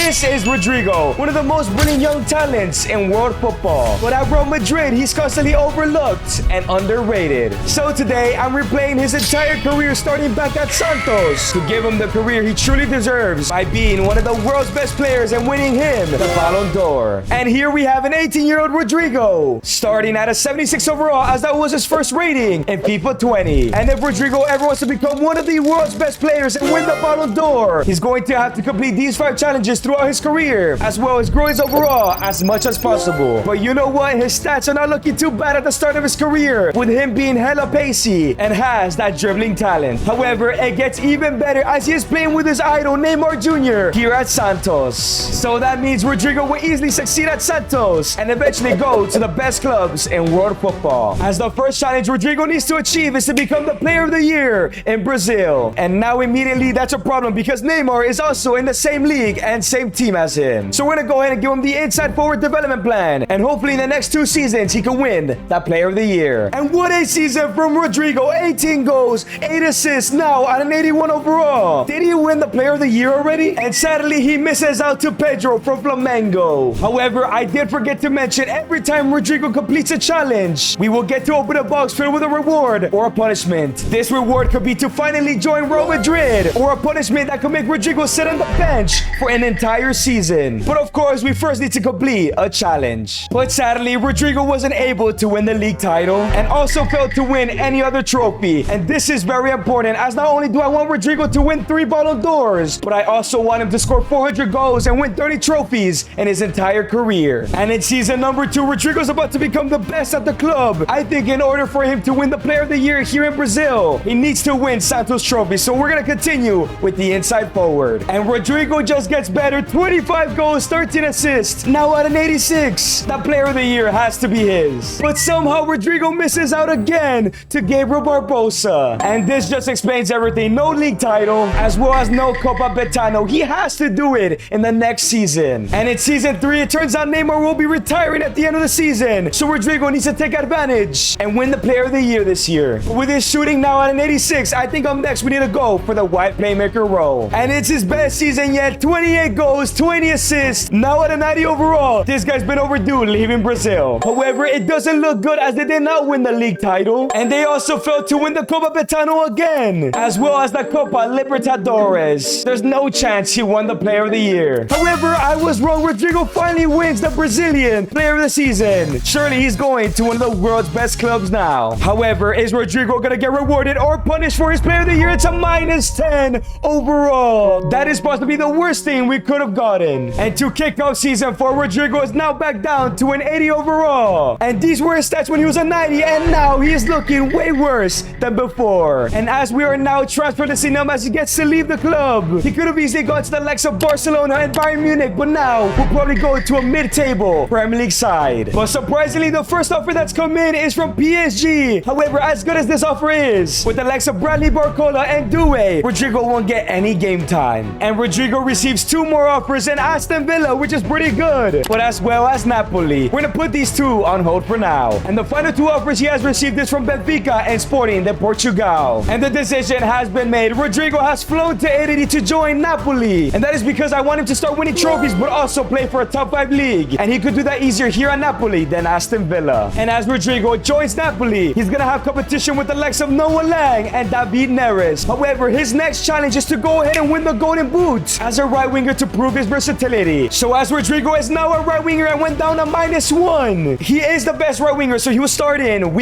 This is Rodrygo, one of the most brilliant young talents in world football. But at Real Madrid, he's constantly overlooked and underrated. So today, I'm replaying his entire career starting back at Santos to give him the career he truly deserves by being one of the world's best players and winning him the Ballon d'Or. And here we have an 18-year-old Rodrygo, starting at a 76 overall as that was his first rating in FIFA 20. And if Rodrygo ever wants to become one of the world's best players and win the Ballon d'Or, he's going to have to complete these 5 challenges throughout his career, as well as grow his overall as much as possible. But you know what? His stats are not looking too bad at the start of his career, with him being hella pacey and has that dribbling talent. However, it gets even better as he is playing with his idol Neymar Jr. here at Santos. So that means Rodrygo will easily succeed at Santos and eventually go to the best clubs in world football. As the first challenge Rodrygo needs to achieve is to become the player of the year in Brazil. And now immediately that's a problem because Neymar is also in the same league and same team as him. So we're gonna go ahead and give him the inside forward development plan, and hopefully in the next 2 seasons he can win that player of the year. And what a season from Rodrygo. 18 goals, 8 assists, now at an 81 overall. Did he win the player of the year already? And sadly he misses out to Pedro from Flamengo. However, I did forget to mention, every time Rodrygo completes a challenge, we will get to open a box filled with a reward or a punishment. This reward could be to finally join Real Madrid, or a punishment that could make Rodrygo sit on the bench for an entire season. But of course, we first need to complete a challenge. But sadly, Rodrygo wasn't able to win the league title and also failed to win any other trophy. And this is very important, as not only do I want Rodrygo to win 3 Ballon d'Ors, but I also want him to score 400 goals and win 30 trophies in his entire career. And in season number 2, Rodrygo's about to become the best at the club. I think in order for him to win the player of the year here in Brazil, he needs to win Santos trophy. So we're gonna continue with the inside forward. And Rodrygo just gets better. 25 goals, 13 assists, now at an 86. The player of the year has to be his. But somehow Rodrygo misses out again to Gabriel Barbosa. And this just explains everything. No league title, as well as no Copa Betano. He has to do it in the next season. And in season 3, it turns out Neymar will be retiring at the end of the season. So Rodrygo needs to take advantage and win the player of the year this year. But with his shooting now at an 86, I think up next we need to go for the wide playmaker role. And it's his best season yet. 28 goals, 20 assists, now at a 90 overall. This guy's been overdue leaving Brazil. However, it doesn't look good as they did not win the league title. And they also failed to win the Copa Betano again, as well as the Copa Libertadores. There's no chance he won the player of the year. However, I was wrong. Rodrygo finally wins the Brazilian player of the season. Surely he's going to one of the world's best clubs now. However, is Rodrygo gonna get rewarded or punished for his player of the year? It's a -10 overall. That is supposed to be the worst thing we could have gotten. And to kick off season 4, Rodrygo is now back down to an 80 overall. And these were his stats when he was a 90, and now he is looking way worse than before. And as we are now transferred to see him as he gets to leave the club, he could have easily gone to the likes of Barcelona and Bayern Munich, but now we'll probably go to a mid-table Premier League side. But surprisingly, the first offer that's come in is from PSG. However, as good as this offer is, with the likes of Bradley Barcola and Doué, Rodrygo won't get any game time. And Rodrygo receives 2 more offers in Aston Villa, which is pretty good, but as well as Napoli. We're gonna put these 2 on hold for now. And the final 2 offers he has received is from Benfica and Sporting de Portugal. And the decision has been made. Rodrygo has flown to Italy to join Napoli. And that is because I want him to start winning trophies, but also play for a top 5 league. And he could do that easier here at Napoli than Aston Villa. And as Rodrygo joins Napoli, he's gonna have competition with the likes of Noah Lang and David Neres. However, his next challenge is to go ahead and win the Golden Boot as a right winger to prove his versatility. So as Rodrygo is now a right winger and went down to -1, he is the best right winger, so he will start in and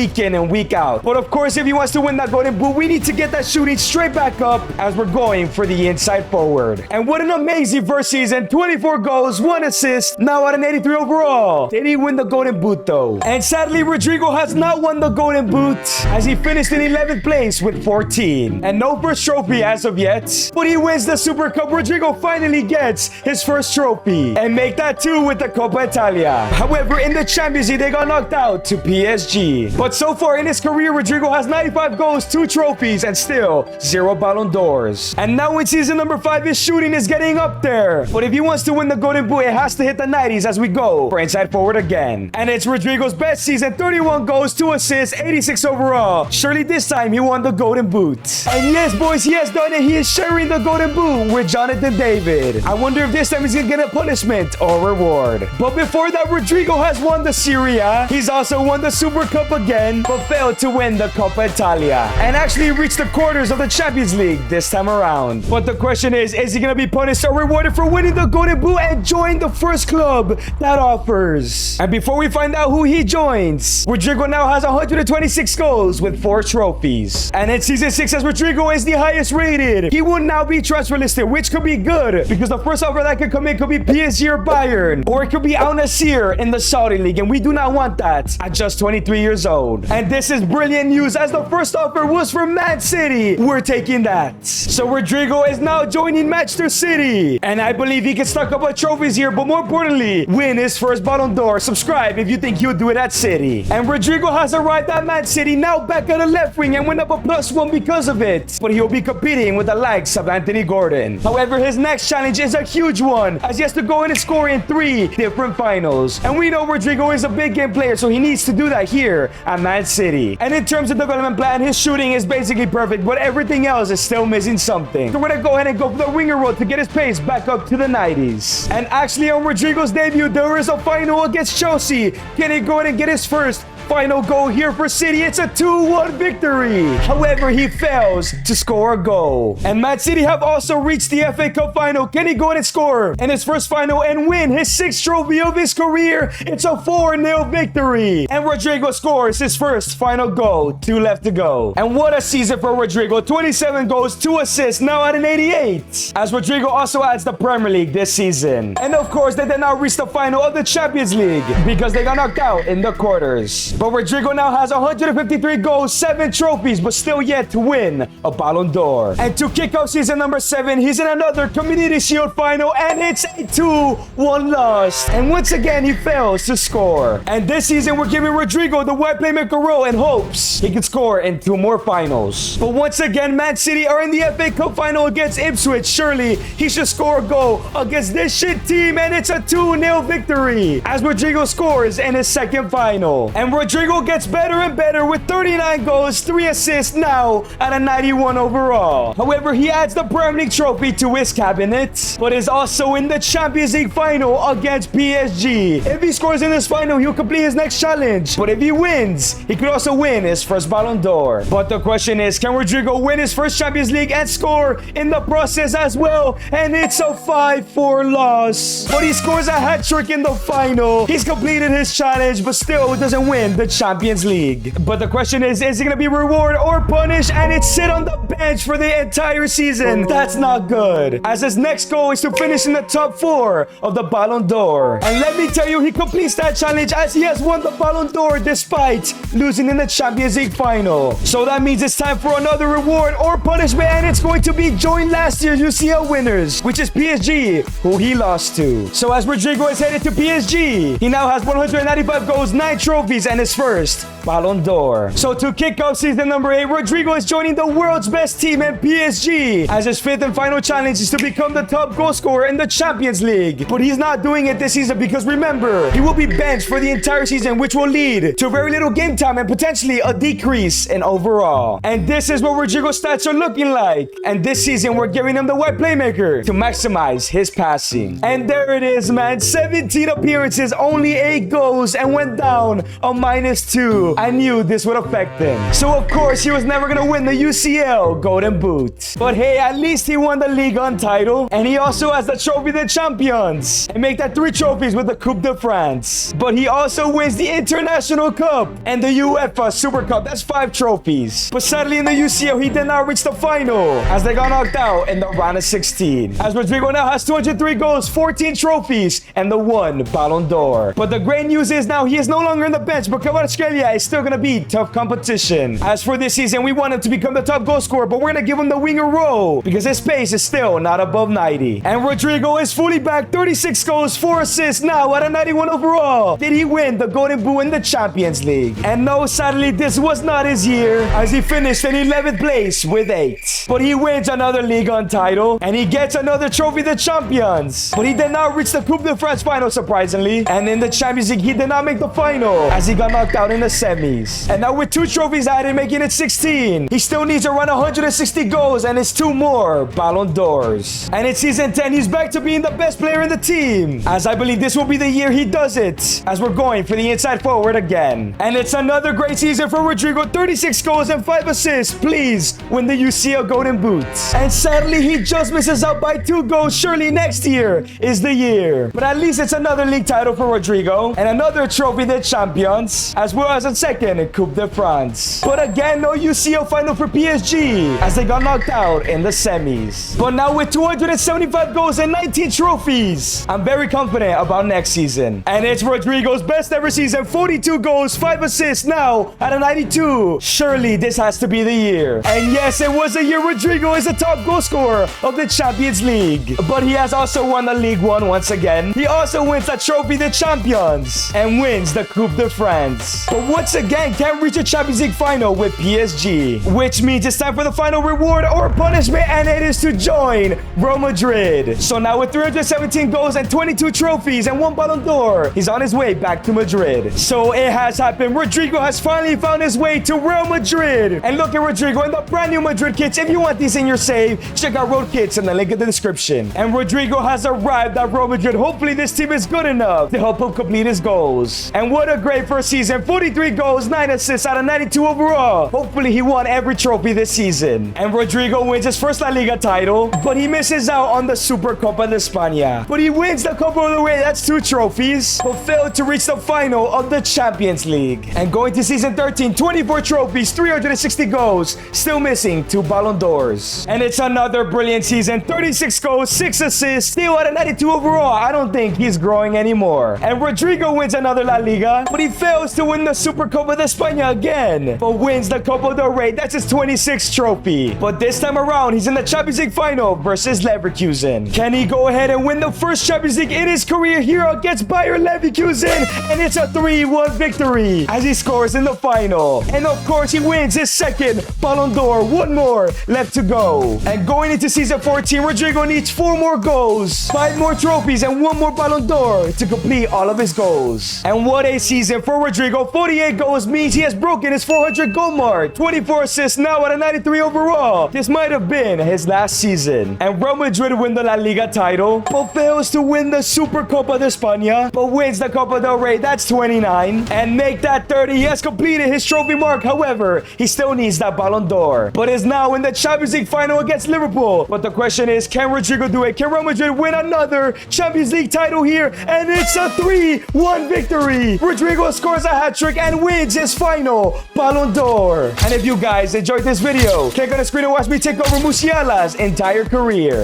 week out. But of course, if he wants to win that Golden Boot, we need to get that shooting straight back up as we're going for the inside forward. And what an amazing first season. 24 goals, 1 assist, now at an 83 overall. Did he win the Golden Boot though? And sadly, Rodrygo has not won the Golden Boot as he finished in 11th place with 14. And no first trophy as of yet. But he wins the Super Cup. Rodrygo finally gets his first trophy. And make that 2 with the Coppa Italia. However, in the Champions League, they got knocked out to PSG. But so far in his career, Rodrygo has 95 goals, 2 trophies, and still 0 Ballon d'Ors. And now in season number 5, his shooting is getting up there. But if he wants to win the Golden Boot, it has to hit the 90s as we go for inside forward again. And it's Rodrygo's best season. 31 goals, 2 assists, 86 overall. Surely this time he won the Golden Boot. And yes, boys, he has done it. He is sharing the Golden Boot with Jonathan David. I wonder wonder if this time he's gonna get a punishment or reward. But before that, Rodrygo has won the Serie A. He's also won the Super Cup again, but failed to win the Coppa Italia, and actually reached the quarters of the Champions League this time around. But the question is he gonna be punished or rewarded for winning the Golden Boot and join the first club that offers? And before we find out who he joins, Rodrygo now has 126 goals with 4 trophies. And in Season 6, as Rodrygo is the highest rated, he will now be transfer listed, which could be good because the first offer that could come in could be PSG or Bayern, or it could be Al Nassr in the Saudi League, and we do not want that at just 23 years old. And this is brilliant news, as the first offer was for Man City. We're taking that. So Rodrygo is now joining Manchester City, and I believe he can stock up on trophies here, but more importantly, win his first Ballon d'Or. Subscribe if you think he'll do it at City. And Rodrygo has arrived at Man City, now back at the left wing, and went up a +1 because of it. But he'll be competing with the likes of Anthony Gordon. However, his next challenge is a huge one, as he has to go in and score in 3 different finals. And we know Rodrygo is a big game player, so he needs to do that here at Man City. And in terms of development plan, his shooting is basically perfect, but everything else is still missing something. So we're gonna go ahead and go for the winger role to get his pace back up to the 90s. And actually, on Rodrygo's debut, there is a final against Chelsea. Can he go ahead and get his first final goal here for City? It's a 2-1 victory. However, he fails to score a goal. And Man City have also reached the FA Cup final. Can he go ahead and score in his first final and win his 6th trophy of his career? It's a 4-0 victory. And Rodrygo scores his first final goal. 2 left to go. And what a season for Rodrygo. 27 goals, 2 assists, now at an 88. As Rodrygo also adds the Premier League this season. And of course, they did not reach the final of the Champions League because they got knocked out in the quarters. But Rodrygo now has 153 goals, 7 trophies, but still yet to win a Ballon d'Or. And to kick off season number 7, he's in another Community Shield final, and it's a 2-1 loss. And once again, he fails to score. And this season, we're giving Rodrygo the wide playmaker role in hopes he can score in 2 more finals. But once again, Man City are in the FA Cup final against Ipswich. Surely, he should score a goal against this shit team, and it's a 2-0 victory as Rodrygo scores in his 2nd final. And Rodrygo gets better and better with 39 goals, 3 assists, now at a 91 overall. However, he adds the Premier League trophy to his cabinet, but is also in the Champions League final against PSG. If he scores in this final, he'll complete his next challenge. But if he wins, he could also win his first Ballon d'Or. But the question is, can Rodrygo win his first Champions League and score in the process as well? And it's a 5-4 loss. But he scores a hat-trick in the final. He's completed his challenge, but still doesn't win the Champions League. But the question is he gonna be rewarded or punished? And it's sit on the bench for the entire season. That's not good, as his next goal is to finish in the top 4 of the Ballon d'Or. And let me tell you, he completes that challenge as he has won the Ballon d'Or despite losing in the Champions League final. So that means it's time for another reward or punishment, and it's going to be join last year's UCL winners, which is PSG, who he lost to. So as Rodrygo is headed to PSG, he now has 195 goals, 9 trophies, and his first Ballon d'Or. So to kick off season number 8, Rodrygo is joining the world's best team in PSG, as his 5th and final challenge is to become the top goal scorer in the Champions League. But he's not doing it this season because remember, he will be benched for the entire season, which will lead to very little game time and potentially a decrease in overall. And this is what Rodrygo's stats are looking like. And this season, we're giving him the wide playmaker to maximize his passing. And there it is, man. 17 appearances, only 8 goals, and went down a -2. I knew this would affect him. So of course, he was never gonna win the UCL Golden Boot. But hey, at least he won the Ligue 1 title, and he also has the Trophy of the Champions, and make that 3 trophies with the Coupe de France. But he also wins the International Cup and the UEFA Super Cup. That's 5 trophies. But sadly, in the UCL, he did not reach the final, as they got knocked out in the round of 16. As Rodrygo now has 203 goals, 14 trophies, and the 1 Ballon d'Or. But the great news is now he is no longer in the bench, but Kvaratskhelia is still gonna be tough competition. As for this season, we want him to become the top goal scorer, but we're gonna give him the winger role because his pace is still not above 90. And Rodrygo is fully back, 36 goals, 4 assists, now at a 91 overall. Did he win the Golden Boot in the Champions League? And no, sadly, this was not his year, as he finished in 11th place with 8. But he wins another Ligue 1 title, and he gets another Trophy of the Champions. But he did not reach the Coupe de France final, surprisingly. And in the Champions League, he did not make the final, as he got got knocked out in the semis. And now with 2 trophies added, making it 16, he still needs around 160 goals and it's 2 more Ballon d'Ors. And in season 10, he's back to being the best player in the team, as I believe this will be the year he does it, as we're going for the inside forward again. And it's another great season for Rodrygo, 36 goals and 5 assists. Please win the UCL Golden Boot. And sadly, he just misses out by 2 goals. Surely next year is the year. But at least it's another league title for Rodrygo and another trophy de champions, as well as a second Coupe de France. But again, no UCL final for PSG, as they got knocked out in the semis. But now with 275 goals and 19 trophies, I'm very confident about next season. And it's Rodrygo's best ever season, 42 goals, 5 assists now at a 92. Surely this has to be the year. And yes, it was a year Rodrygo is the top goal scorer of the Champions League. But he has also won the League One once again. He also wins the Trophy de Champions and wins the Coupe de France. But once again, can't reach a Champions League final with PSG, which means it's time for the final reward or punishment, and it is to join Real Madrid. So now with 317 goals and 22 trophies and 1 Ballon d'Or, he's on his way back to Madrid. So it has happened. Rodrygo has finally found his way to Real Madrid. And look at Rodrygo in the brand new Madrid kits. If you want these in your save, check out Road Kits in the link in the description. And Rodrygo has arrived at Real Madrid. Hopefully this team is good enough to help him complete his goals. And what a great first season. 43 goals, 9 assists out of 92 overall. Hopefully he won every trophy this season. And Rodrygo wins his first La Liga title, but he misses out on the Supercopa de España. But he wins the Copa del Rey, that's 2 trophies, but failed to reach the final of the Champions League. And going to season 13, 24 trophies, 360 goals, still missing 2 Ballon d'Ors. And it's another brilliant season, 36 goals, 6 assists, still at a 92 overall. I don't think he's growing anymore. And Rodrygo wins another La Liga, but he fails to win the Supercopa de España again, but wins the Copa del Rey. That's his 26th trophy. But this time around, he's in the Champions League final versus Leverkusen. Can he go ahead and win the first Champions League in his career here against Bayer Leverkusen? And it's a 3-1 victory as he scores in the final. And of course, he wins his second Ballon d'Or. 1 more left to go. And going into season 14, Rodrygo needs 4 more goals, 5 more trophies, and 1 more Ballon d'Or to complete all of his goals. And what a season for Rodrygo. 48 goals means he has broken his 400 goal mark. 24 assists now at a 93 overall. This might have been his last season. And Real Madrid win the La Liga title, but fails to win the Supercopa de España, but wins the Copa del Rey. That's 29. And make that 30. He has completed his trophy mark. However, he still needs that Ballon d'Or, but is now in the Champions League final against Liverpool. But the question is, can Rodrygo do it? Can Real Madrid win another Champions League title here? And it's a 3-1 victory. Rodrygo scores a hat-trick and wins his final Ballon d'Or. And if you guys enjoyed this video, click on the screen to watch me take over Musiala's entire career.